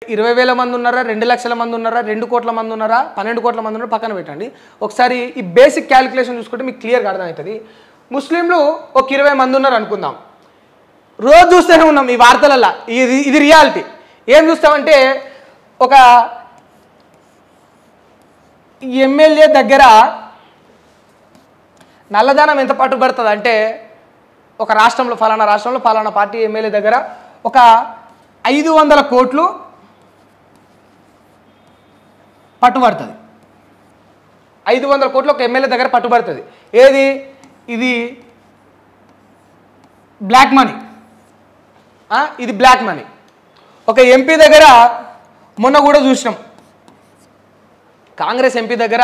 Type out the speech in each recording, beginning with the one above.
20,000 మంది ఉన్నారా, 2 లక్షల మంది ఉన్నారా, 2 కోట్ల మంది ఉన్నారా, 12 కోట్ల మంది ఉన్నారా పక్కన పెట్టండి. ఒకసారి ఈ బేసిక్ క్యాలిక్యులేషన్ చూసుకుంటే మీకు క్లియర్గా అర్థమవుతుంది. ముస్లింలు ఒక 20 మంది ఉన్నారు అనుకుందాం. రోజు చూస్తూనే ఉన్నాం ఈ వార్తలల్లో, ఇది రియాలిటీ. ఏం చూస్తామంటే ఒక ఎమ్మెల్యే దగ్గర నల్లధనం ఎంత పట్టుబడుతుంది అంటే, ఒక రాష్ట్రంలో ఫలానా పార్టీ ఎమ్మెల్యే దగ్గర ఒక 500 కోట్లు పట్టుబడుతుంది. 500 కోట్లు ఒక ఎమ్మెల్యే దగ్గర పట్టుబడుతుంది. ఏది ఇది? Black money. ఇది బ్లాక్ మనీ. ఒక ఎంపీ దగ్గర మొన్న కూడా చూసినాం, కాంగ్రెస్ ఎంపీ దగ్గర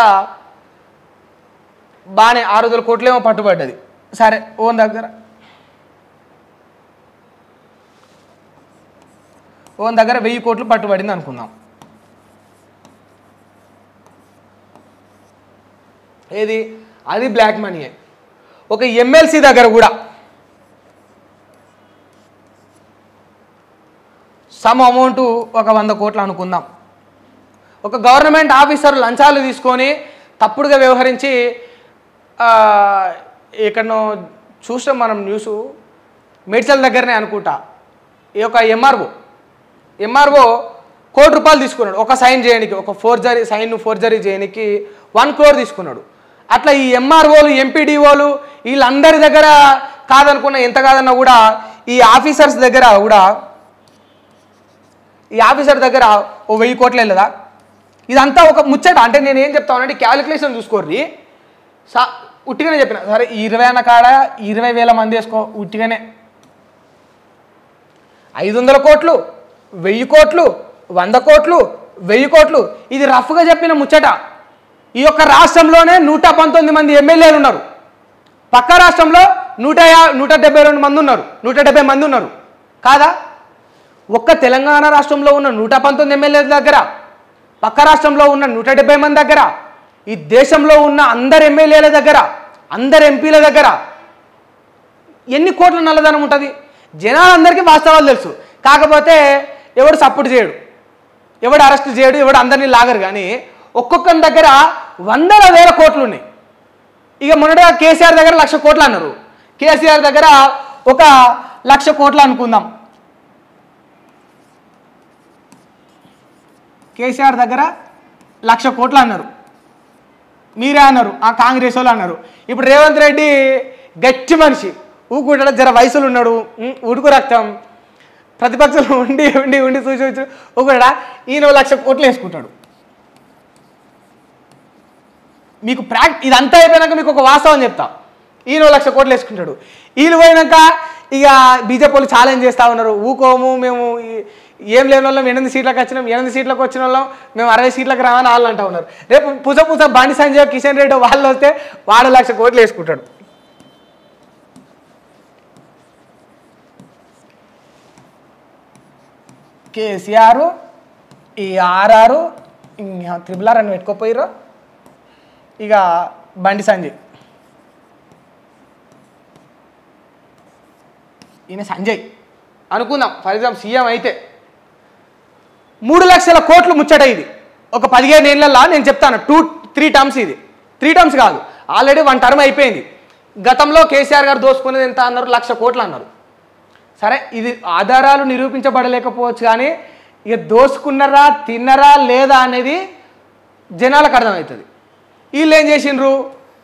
బాగానే 600 కోట్లేమో పట్టుబడ్డది. సరే, ఓన్ దగ్గర 1000 కోట్లు పట్టుబడింది అనుకుందాం. ఏది? అది బ్లాక్ మనీయే. ఒక ఎమ్మెల్సీ దగ్గర కూడా సమ్ అమౌంట్ ఒక 100 కోట్లు అనుకుందాం. ఒక గవర్నమెంట్ ఆఫీసర్ లంచాలు తీసుకొని తప్పుడుగా వ్యవహరించి, ఎక్కడనో చూసాం మనం న్యూస్, మేడ్చల్ దగ్గరనే అనుకుంటా, ఈ యొక్క ఎంఆర్ఓ 1 కోటి రూపాయలు తీసుకున్నాడు ఒక సైన్ చేయడానికి, ఒక ఫోర్జరీ చేయడానికి 1 crore తీసుకున్నాడు. అట్లా ఈ ఎంఆర్ఓలు, ఎంపీడీఓలు వీళ్ళందరి దగ్గర కాదనుకున్న, ఎంత కాదన్నా కూడా ఈ ఆఫీసర్స్ దగ్గర కూడా, ఈ ఆఫీసర్ దగ్గర ఓ 1000 కోట్లు వెళ్ళదా? ఇదంతా ఒక ముచ్చట. అంటే నేను ఏం చెప్తానంటే క్యాలిక్యులేషన్ చూసుకోర్రి. ఉట్టిగానే చెప్పిన సరే, 20 అన్న కాడ 20,000 మంది వేసుకో, ఉట్టిగానే 500 కోట్లు, 1000 కోట్లు, 100 కోట్లు, 1000 కోట్లు, ఇది రఫ్గా చెప్పిన ముచ్చట. ఈ యొక్క రాష్ట్రంలోనే 119 మంది ఎమ్మెల్యేలు ఉన్నారు. పక్క రాష్ట్రంలో 172 మంది ఉన్నారు, 170 మంది ఉన్నారు కాదా? ఒక్క తెలంగాణ రాష్ట్రంలో ఉన్న 119 ఎమ్మెల్యేల దగ్గర, పక్క రాష్ట్రంలో ఉన్న 170 మంది దగ్గర, ఈ దేశంలో ఉన్న అందరు ఎమ్మెల్యేల దగ్గర, అందరు ఎంపీల దగ్గర ఎన్ని కోట్ల నల్లధనం ఉంటుంది? జనాలందరికీ వాస్తవాలు తెలుసు. కాకపోతే ఎవడు సపోర్ట్ చేయడు, ఎవడు అరెస్ట్ చేయడు, ఎవడు అందరినీ లాగరు. కానీ ఒక్కొక్కరి దగ్గర 100,000 కోట్లు ఉన్నాయి. ఇక మొన్నటిగా కేసీఆర్ దగ్గర 1,00,000 కోట్లు అన్నారు. కేసీఆర్ దగ్గర ఒక 1,00,000 కోట్లు అనుకుందాం. కేసీఆర్ దగ్గర 1,00,000 కోట్లు అన్నారు, మీరే అన్నారు, ఆ కాంగ్రెస్ వాళ్ళు అన్నారు. ఇప్పుడు రేవంత్ రెడ్డి గట్టి మనిషి, ఊకుంటాడు, జర వయసులు ఉన్నాడు, ఉడుకు రక్తం, ప్రతిపక్షంలో ఉండి ఉండి ఉండి చూసి ఊకుంటాడా, ఈయన 1,00,000 కోట్లు వేసుకుంటాడు. మీకు ఇదంతా అయిపోయినాక మీకు ఒక వాస్తవం చెప్తా. ఈయన 1,00,000 కోట్లు వేసుకుంటాడు. వీళ్ళు పోయినాక ఇక బీజేపీ వాళ్ళు ఛాలెంజ్ చేస్తూ ఉన్నారు, ఊకోము మేము ఏం లేని వాళ్ళం 8 సీట్లకు వచ్చినాం, 8 సీట్లకు వచ్చిన వాళ్ళం మేము 60 సీట్లకు రావని వాళ్ళు అంటూ ఉన్నారు. రేపు పుస బండి సంజయ్, కిషన్ రెడ్డి వాళ్ళు వస్తే వాడు 1,00,000 కోట్లు వేసుకుంటాడు. కేసీఆర్, ఈ ఆర్ఆర్, RRR అని పెట్టుకోపోయిర్రు, ఇక బండి సంజయ్, ఈయన సంజయ్ అనుకుందాం, ఫర్ ఎగ్జాంపుల్ సీఎం అయితే 3 లక్షల కోట్లు ముచ్చట. ఇది ఒక 15 ఏళ్ళల్లో నేను చెప్తాను 2-3 టర్మ్స్. ఇది 3 టర్మ్స్ కాదు, ఆల్రెడీ 1 టర్మ్ అయిపోయింది. గతంలో కేసీఆర్ గారు దోసుకునేది ఎంత అన్నారు? 1,00,000 కోట్లు అన్నారు. సరే, ఇది ఆధారాలు నిరూపించబడలేకపోవచ్చు, కానీ ఇక దోసుకున్నారా, తిన్నరా లేదా అనేది జనాలకు అర్థమవుతుంది. వీళ్ళు ఏం చేసిండ్రు?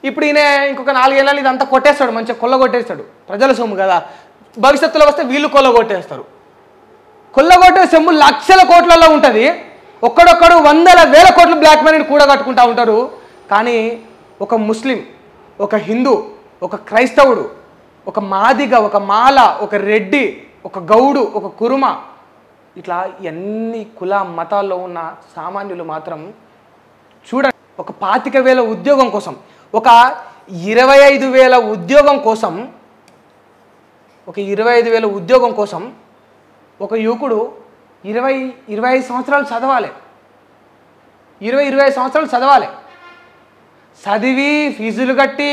ఇప్పుడు ఈయన ఇంకొక 4 ఏళ్ళని ఇదంతా కొట్టేస్తాడు, మంచిగా కొల్లగొట్టేస్తాడు, ప్రజల సొమ్ము కదా. భవిష్యత్తులో వస్తే వీళ్ళు కొల్లగొట్టేస్తారు. కొల్లగొట్టే సొమ్ము లక్షల కోట్లలో ఉంటుంది. ఒక్కడొక్కడు 100,000 కోట్లు బ్లాక్ మనీని కూడా కట్టుకుంటూ ఉంటారు. కానీ ఒక ముస్లిం, ఒక హిందూ, ఒక క్రైస్తవుడు, ఒక మాదిగ, ఒక మాల, ఒక రెడ్డి, ఒక గౌడు, ఒక కురుమ, ఇట్లా ఎన్ని కుల మతాల్లో ఉన్న సామాన్యులు మాత్రం చూడండి, ఒక 25,000 ఉద్యోగం కోసం, ఒక 25,000 ఉద్యోగం కోసం, ఒక 25,000 ఉద్యోగం కోసం ఒక యువకుడు 20-25 సంవత్సరాలు చదవాలి. 20-25 సంవత్సరాలు చదవాలి. చదివి ఫీజులు కట్టి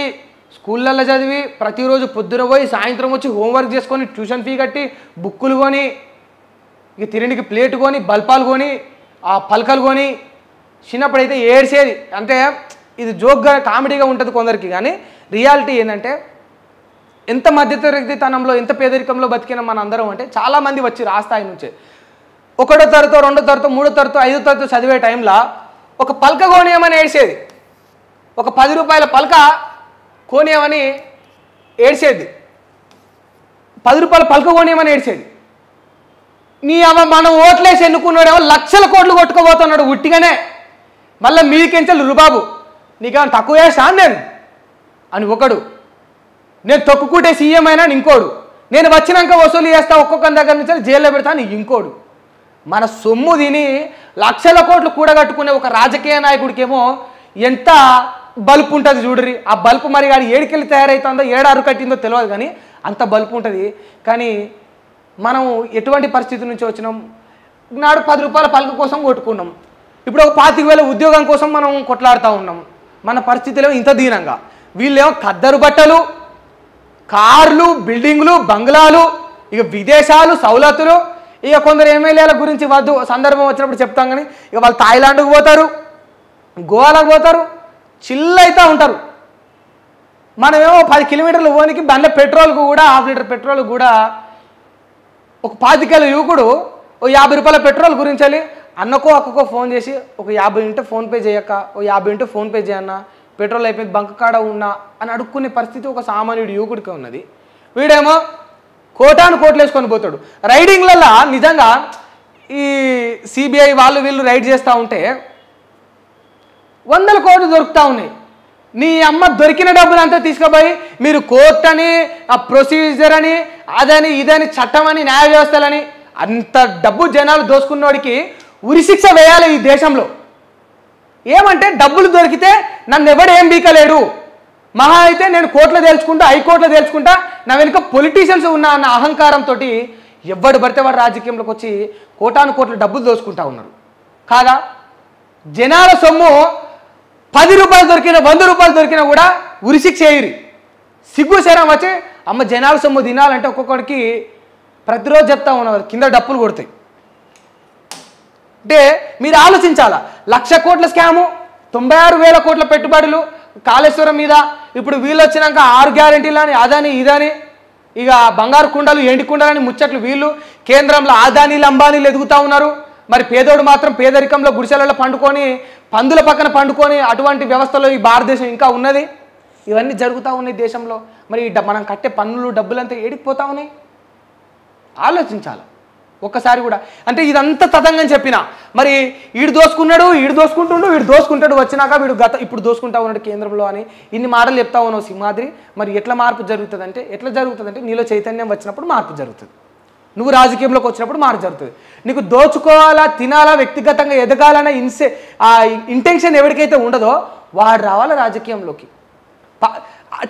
స్కూళ్ళల్లో చదివి ప్రతిరోజు పొద్దున పోయి సాయంత్రం వచ్చి హోంవర్క్ చేసుకొని ట్యూషన్ ఫీ కట్టి బుక్కులు కొని ఇక తిరిగికి ప్లేట్ కొని బల్పాలు కొని ఆ పలకలు కొని చిన్నప్పుడైతే ఏడ్చేది. అంటే ఇది జోక్గా కామెడీగా ఉంటుంది కొందరికి, కానీ రియాలిటీ ఏంటంటే ఎంత మధ్యతరగతితనంలో ఎంత పేదరికంలో బతికిన మన అందరం అంటే చాలామంది వచ్చి రాస్తాయి నుంచే 1వ తరగతో 2వ తరగతో 3వ తరగతో 5వ తరగతో చదివే టైంలో ఒక పలక కోనేయమని ఏడ్చేది. ఒక 10 రూపాయల పలక కోనేయమని ఏడ్చేది. 10 రూపాయల పలక కోనేయమని ఏడ్చేది. నీ అమ్మ మనం ఓట్లేసి ఎన్నుకున్నాడేమో లక్షల కోట్లు కొట్టుకోబోతున్నాడు ఉట్టిగానే. మళ్ళీ మీదికెంచెలు రుబాబు నీకేమైనా తక్కువ చేస్తాను నేను అని ఒకడు, నేను తొక్కుకుంటే సీఎం అయినా ఇంకోడు, నేను వచ్చినాక వసూలు చేస్తా ఒక్కొక్కరి దగ్గర నుంచి జైల్లో పెడతాను ఇంకోడు. మన సొమ్ము తిని లక్షల కోట్లు కూడగట్టుకునే ఒక రాజకీయ నాయకుడికేమో ఎంత బల్పు ఉంటుంది చూడరి. ఆ బల్పు మరి గాడి ఏడికెళ్ళి తయారవుతుందో ఏడ అరుకట్టిందో తెలియదు, కానీ అంత బల్పు ఉంటుంది. కానీ మనం ఎటువంటి పరిస్థితి నుంచి వచ్చినాం? నాడు 10 రూపాయల పలక కోసం కొట్టుకున్నాం, ఇప్పుడు ఒక 25,000 ఉద్యోగం కోసం మనం కొట్లాడుతూ ఉన్నాం. మన పరిస్థితిలో ఇంత దీనంగా, వీళ్ళేమో ఖద్దరు బట్టలు, కార్లు, బిల్డింగ్లు, బంగ్లాలు, ఇక విదేశాలు, సౌలతులు. ఇక కొందరు ఎమ్మెల్యేల గురించి వద్దు, సందర్భం వచ్చినప్పుడు చెప్తాం, కానీ ఇక వాళ్ళు థాయిలాండ్కి పోతారు, గోవాలకు పోతారు, చిల్ అవుతూ ఉంటారు. మనమేమో 10 కిలోమీటర్లు పోనీకి బండ్ల పెట్రోల్కు కూడా 1/2 లీటర్ పెట్రోల్ కూడా ఒక 25 యువకుడు ఓ 50 రూపాయల పెట్రోల్ గురించి వెళ్ళి అన్నకో అక్కకో ఫోన్ చేసి ఒక 50 ఉంటే ఫోన్పే చేయక్క, ఓ 50 ఉంటే ఫోన్పే చేయన్న, పెట్రోల్ అయిపోయింది బంక్ కాడ ఉన్నా అని అడుక్కునే పరిస్థితి ఒక సామాన్యుడు యువకుడికి ఉన్నది. వీడేమో కోటాను కోట్లు వేసుకొని పోతాడు. రైడింగ్లలో నిజంగా ఈ సిబిఐ వాళ్ళు వీళ్ళు రైడ్ చేస్తూ ఉంటే 100 కోట్లు దొరుకుతూ ఉన్నాయి. నీ అమ్మ దొరికిన డబ్బులు అంతా తీసుకుపోయి మీరు కోర్టు అని, ఆ ప్రొసీజర్ అని, అదని ఇదని, చట్టం అని, న్యాయ వ్యవస్థలని అంత డబ్బు జనాలు దోసుకున్నోడికి ఉరిశిక్ష వేయాలి ఈ దేశంలో. ఏమంటే డబ్బులు దొరికితే నన్ను ఎవడు ఏం బీకలేడు, మహా అయితే నేను కోర్టులో తేల్చుకుంటా, హైకోర్టులో తేల్చుకుంటా, నా వెనుక పొలిటీషియన్స్ ఉన్నా అన్న అహంకారంతో ఎవడు పడితే వాడు రాజకీయంలోకి వచ్చి కోటాను కోట్ల డబ్బులు దోసుకుంటా ఉన్నారు. కాదా? జనాల సొమ్ము 10 రూపాయలు దొరికినా 100 రూపాయలు దొరికినా కూడా ఉరిశిక్ష చేయరు. సిగ్గు శరం వచ్చి అమ్మ జనాల సొమ్ము తినాలంటే ఒక్కొక్కడికి ప్రతిరోజు చెప్తా ఉన్నారు కింద డప్పులు కొడతాయి. అంటే మీరు ఆలోచించాలా, 1,00,000 కోట్ల స్కాము, 96,000 కోట్ల పెట్టుబడులు కాళేశ్వరం మీద, ఇప్పుడు వీళ్ళు వచ్చినాక 6 గ్యారెంటీలని, అదని ఇదని, ఇక బంగారు కుండలు ఎండి కుండలని ముచ్చట్లు వీళ్ళు, కేంద్రంలో ఆదానీలు అంబానీలు ఎదుగుతూ ఉన్నారు. మరి పేదోడు మాత్రం పేదరికంలో గుడిసెలలో పండుకొని పందుల పక్కన పండుకొని అటువంటి వ్యవస్థలో ఈ భారతదేశం ఇంకా ఉన్నది. ఇవన్నీ జరుగుతూ ఉన్నాయి దేశంలో. మరి మనం కట్టే పన్నులు డబ్బులంతా ఏడికిపోతా ఉన్నాయి. ఆలోచించాలి ఒక్కసారి కూడా. అంటే ఇదంతా తతంగం చెప్పినా మరి వీడు దోసుకున్నాడు, వీడు దోసుకుంటుండు, వీడు దోసుకుంటాడు, వచ్చినాక వీడు ఇప్పుడు దోసుకుంటా ఉన్నాడు కేంద్రంలో అని ఇన్ని మాటలు చెప్తా ఉన్నావు సింహాద్రి. మరి ఎట్లా మార్పు జరుగుతుందంటే నీలో చైతన్యం వచ్చినప్పుడు మార్పు జరుగుతుంది. నువ్వు రాజకీయంలోకి వచ్చినప్పుడు మార్పు జరుగుతుంది. నీకు దోచుకోవాలా, తినాలా, వ్యక్తిగతంగా ఎదగాలన్న ఇంటెన్షన్ ఎవరికైతే ఉండదో వాడు రావాలా రాజకీయంలోకి.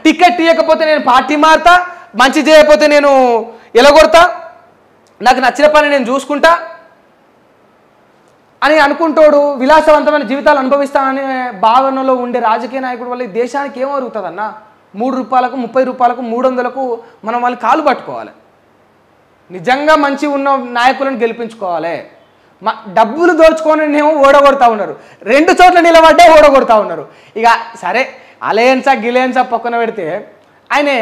టికెట్ ఇవ్వకపోతే నేను పార్టీ మారుతా, మంచి చేయకపోతే నేను ఎలగొడతా, నాకు నచ్చిన పని నేను చూసుకుంటా అని అనుకుంటాడు. విలాసవంతమైన జీవితాలు అనుభవిస్తాననే భావనలో ఉండే రాజకీయ నాయకుడు వల్ల ఈ దేశానికి ఏం అరుగుతుందన్న? 3 రూపాయలకు, 30 రూపాయలకు, 300లకు మనం వాళ్ళు కాలు పట్టుకోవాలి. నిజంగా మంచి ఉన్న నాయకులను గెలిపించుకోవాలి. డబ్బులు దోచుకోనేమో ఓడగొడతా ఉన్నారు, 2 చోట్ల నిలబడ్డే ఓడగొడతా ఉన్నారు. ఇక సరే అలయన్సా గిలయన్సా పక్కన పెడితే ఆయనే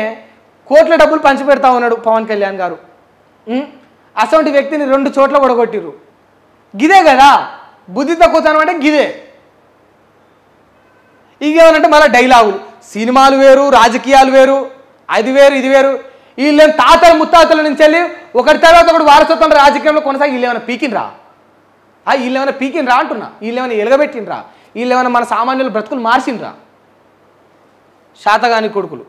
కోట్ల డబ్బులు పంచి పెడతా ఉన్నాడు పవన్ కళ్యాణ్ గారు. అసలు వ్యక్తిని 2 చోట్ల ఓడగొట్టిరు. గిదే కదా బుద్ధి తక్కువతనం అంటే, గిదే. ఇకేమనంటే మళ్ళీ డైలాగులు, సినిమాలు వేరు, రాజకీయాలు వేరు, అది వేరు ఇది వేరు. వీళ్ళేం తాతలు ముత్తాతల నుంచి వెళ్ళి ఒకటి తర్వాత ఒకటి వారసత్వం రాజకీయంలో కొనసాగి వీళ్ళేమైనా పీకినరా? వీళ్ళేమైనా పీకినరా అంటున్నా? వీళ్ళేమైనా ఎలగబెట్టినరా? వీళ్ళేమైనా మన సామాన్యుల బ్రతుకులు మార్చిండ్రా? శాతగాని కొడుకులు.